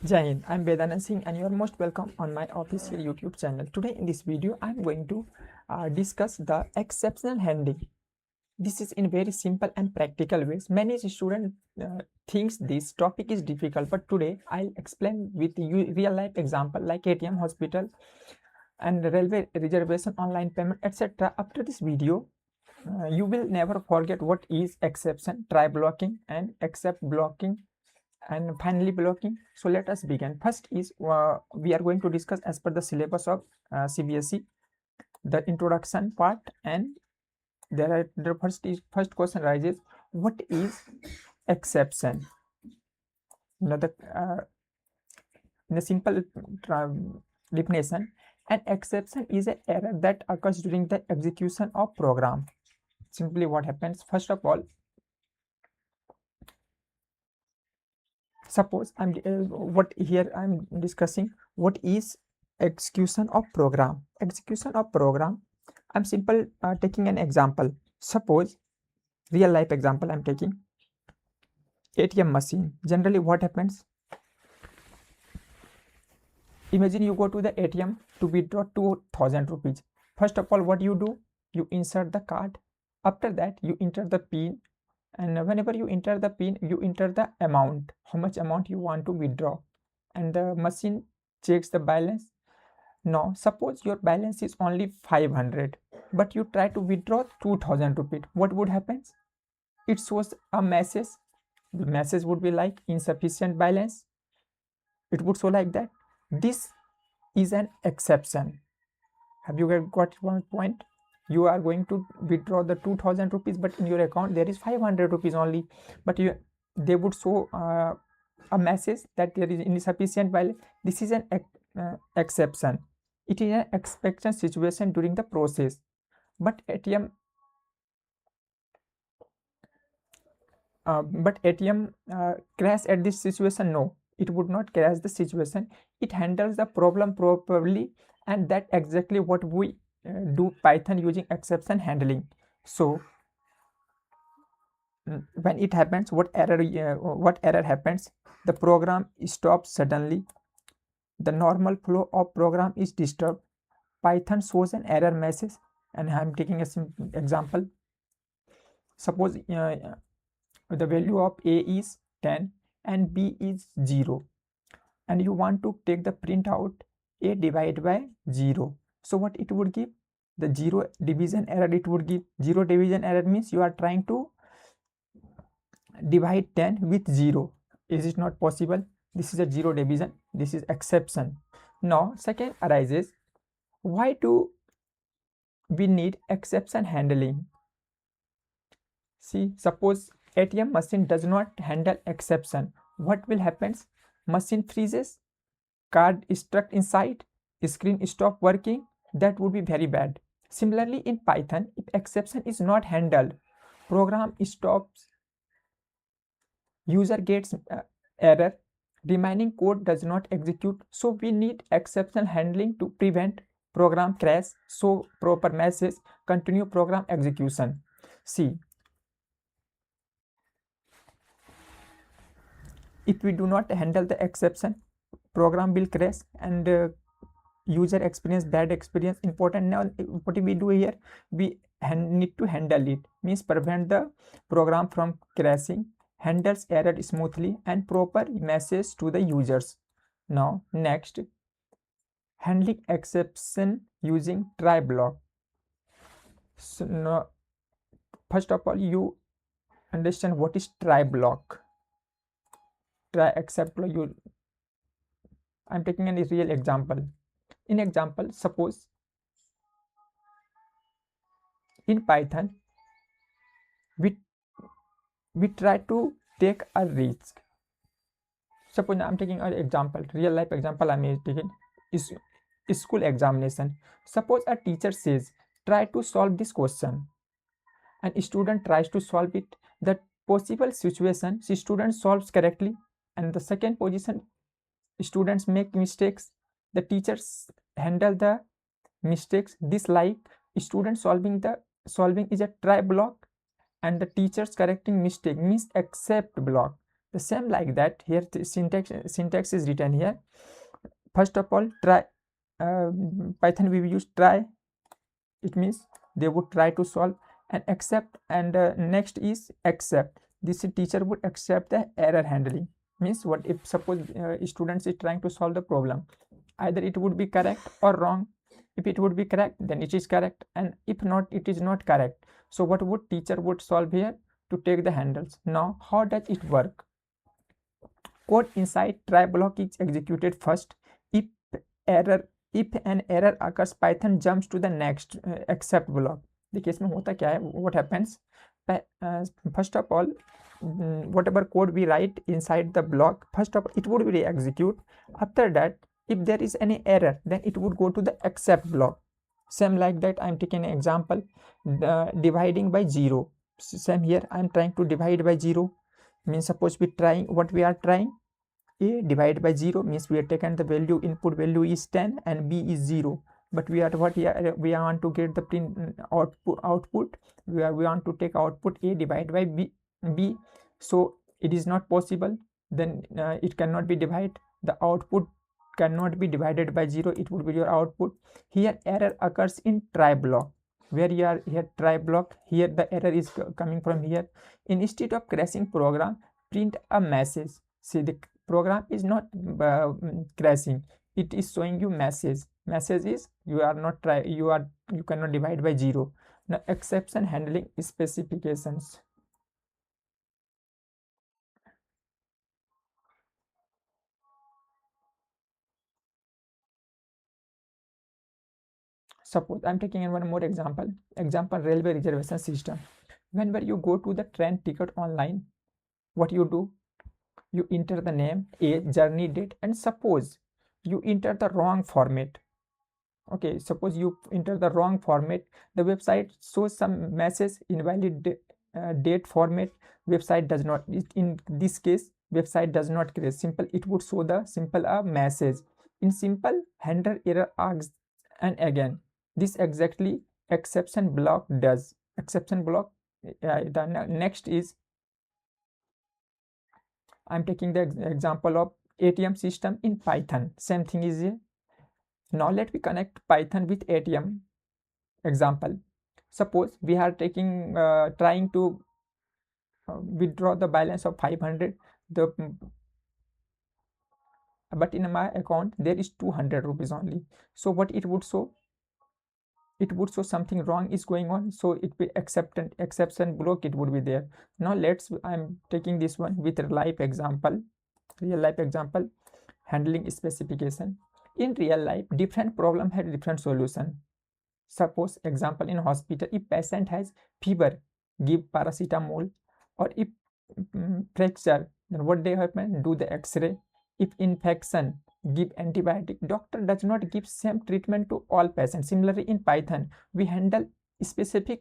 Jai Hind, I'm Vedanand Singh and you're most welcome on my official YouTube channel. Today in this video, I'm going to discuss the exceptional handling. This is in very simple and practical ways. Many students thinks this topic is difficult, but today I'll explain with you real life example like ATM, hospital and railway reservation, online payment, etc. After this video, you will never forget what is exception, try blocking and except blocking and finally blocking. So let us begin. First is we are going to discuss as per the syllabus of CBSE the introduction part, and the first question arises, what is exception? The in a simple definition, an exception is an error that occurs during the execution of program. Simply what happens, first of all, suppose I'm discussing what is execution of program. Execution of program, I'm simple taking an example. Suppose real life example I'm taking, ATM machine. Generally what happens, imagine you go to the ATM to withdraw 2000 rupees. First of all, what you do, you insert the card. After that you enter the pin, and whenever you enter the pin, you enter the amount, how much amount you want to withdraw, and the machine checks the balance. Now suppose your balance is only 500, but you try to withdraw 2000 rupees. What would happen? It shows a message. The message would be like insufficient balance. It would show like that. This is an exception. Have you got one point? You are going to withdraw the 2000 rupees, but in your account there is 500 rupees only, but they would show a message that there is insufficient balance. This is an exception. It is an expected situation during the process, but ATM crash at this situation? No, it would not crash the situation. It handles the problem properly, and that exactly what we do Python using exception handling. So when it happens, what error happens, the program stops suddenly, the normal flow of program is disturbed, Python shows an error message. And I'm taking a simple example. Suppose the value of A is 10 and B is 0, and you want to take the printout A divided by 0. So what it would give, the zero division error it would give. Zero division error means you are trying to divide 10 with 0. Is it not possible? This is a zero division. This is exception. Now second arises, why do we need exception handling? See, suppose ATM machine does not handle exception. What will happen? Machine freezes, card is stuck inside, screen stop working. That would be very bad. Similarly in Python, if exception is not handled, program stops, user gets error, remaining code does not execute. So we need exception handling to prevent program crash, show proper message, continue program execution. See, if we do not handle the exception, program will crash and user experience bad experience. Important. Now what we do here, we need to handle it, means prevent the program from crashing, handles error smoothly, and proper message to the users. Now next, handling exception using try block. So now, first of all, you understand what is try block. Try except you, I'm taking a real example. In example, suppose in Python we try to take a risk. Suppose I'm taking an example, real life example I'm taking is school examination. Suppose a teacher says try to solve this question, and a student tries to solve it. The possible situation, the student solves correctly, and the second position, students make mistakes. The teachers handle the mistakes. This like student solving is a try block, and the teachers correcting mistake means accept block. The same like that here the syntax is written here. First of all, try, Python we use try. It means they would try to solve, and accept, and next is accept. This teacher would accept the error handling. Means what if suppose students is trying to solve the problem, either it would be correct or wrong. If it would be correct, then it is correct, and if not, it is not correct. So what would teacher would solve here? To take the handles. Now how does it work? Code inside try block is executed first. If an error occurs, Python jumps to the next accept block. देखिए इसमें होता क्या है, what happens, first of all, whatever code we write inside the block, first of all it would be execute. After that, if there is any error, then it would go to the accept block. Same like that, I'm taking an example, dividing by 0. Same here, I'm trying to divide by 0. Means suppose we trying, what we are trying, a divided by 0 means we are taken the value, input value is 10 and b is 0, but we are what we want to get the print output. We want to take output a divided by b. So it is not possible, then it cannot be divided. The output cannot be divided by 0, it would be your output. Here error occurs in try block, where you are here try block, here the error is coming from here. Instead of crashing program, print a message. See, the program is not crashing, it is showing you message. Message is you are not try, you cannot divide by 0. Now exception handling specifications. Suppose I'm taking one more example, railway reservation system. Whenever you go to the train ticket online, what you do, you enter the name, age, journey date, and suppose you enter the wrong format. Okay, suppose you enter the wrong format, the website shows some message, invalid date format. Website does not, in this case website does not create simple, it would show the simple message. In simple, handle error asks and again. This exactly exception block does. Exception block, the next is, I'm taking the example of ATM system in Python. Same thing is here. Now let me connect Python with ATM example. Suppose we are taking trying to withdraw the balance of 500, but in my account there is 200 rupees only. So what it would show? It would show something wrong is going on, so it will exception block, it would be there. Now I'm taking this one with real life example, handling specification. In real life, different problem had different solution. Suppose example in hospital, if patient has fever, give paracetamol, or if fracture, then what they happen, do the x-ray. If infection, give antibiotic. Doctor does not give same treatment to all patients. Similarly in Python, we handle specific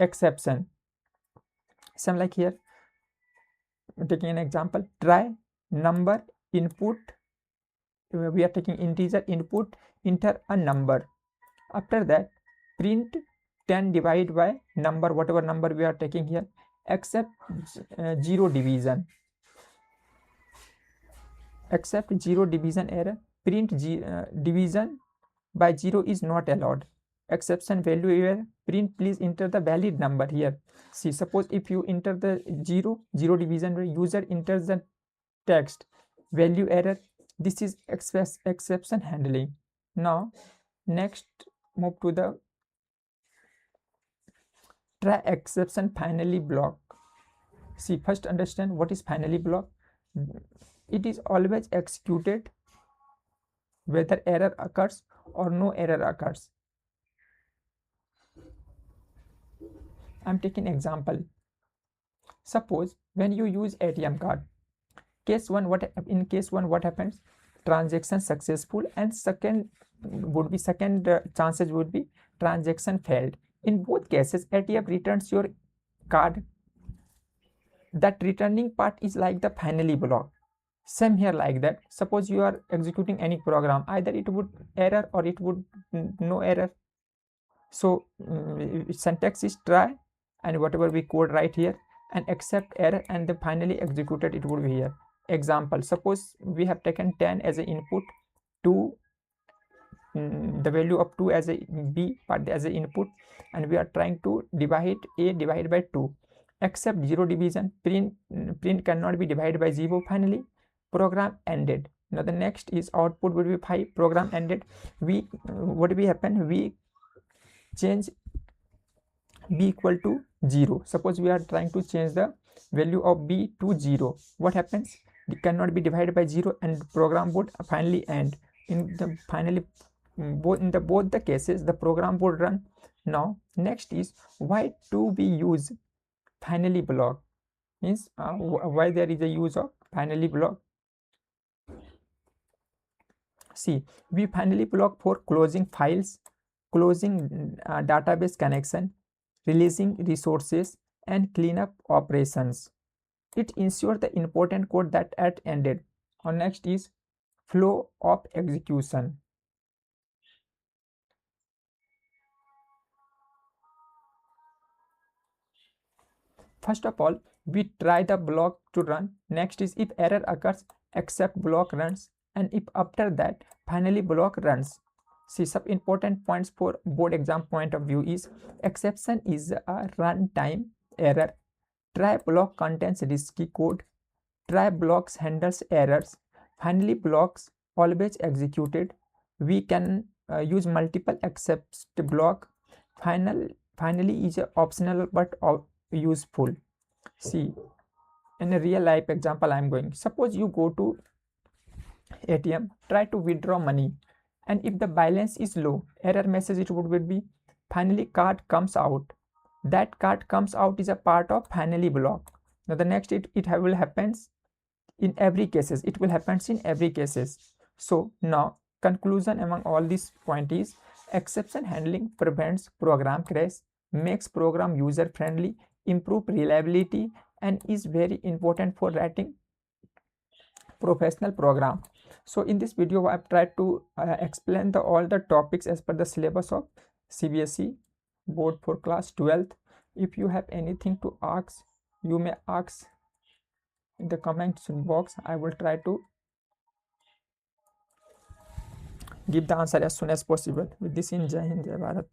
exception. Same like here, taking an example, try number input, we are taking integer input, enter a number. After that, print 10 divided by number, whatever number we are taking here, except 0 division. Except 0 division error, print division by 0 is not allowed. Exception value error, print please enter the valid number here. See, suppose if you enter the 0 division where user enters the text, value error, this is exception handling. Now next, move to the try exception finally block. See, first understand what is finally block. It is always executed whether error occurs or no error occurs. I'm taking example. Suppose when you use ATM card, case 1, what happens? Transaction successful, and second chances would be transaction failed. In both cases, ATM returns your card. That returning part is like the finally block. Same here like that. Suppose you are executing any program, either it would error or it would no error. So syntax is try, and whatever we code right here, and accept error, and then finally executed, it would be here. Example, suppose we have taken 10 as an input, 2 the value of 2 as a b part as a input, and we are trying to divide a divided by 2. Accept 0 division, print cannot be divided by 0. Finally program ended. Now the next is output would be 5, program ended. We what will happen, we change b equal to 0. Suppose we are trying to change the value of b to 0. What happens, it cannot be divided by 0, and program would finally end. In the finally both the cases, the program would run. Now next is, why do we use finally block, means why there is a use of finally block. See, we finally block for closing files, closing database connection, releasing resources, and cleanup operations. It ensures the important code that at ended. Or next is flow of execution. First of all, we try the block to run. Next is, if error occurs, accept block runs, and if after that finally block runs. See, some important points for board exam point of view is, exception is a runtime error, try block contains risky code, try blocks handles errors, finally blocks always executed, we can use multiple except block, finally is optional but useful. See, in a real life example I am going, suppose you go to ATM, try to withdraw money, and if the balance is low, error message it would be finally card comes out. That card comes out is a part of finally block. Now the next, it will happens in every cases, it will happens in every cases. So now conclusion among all these point is, exception handling prevents program crash, makes program user friendly, improve reliability, and is very important for writing professional program. So in this video I've tried to explain all the topics as per the syllabus of CBSE board for class 12th. If you have anything to ask, you may ask in the comments box. I will try to give the answer as soon as possible. With this, in Jai Hind, Jai Bharat.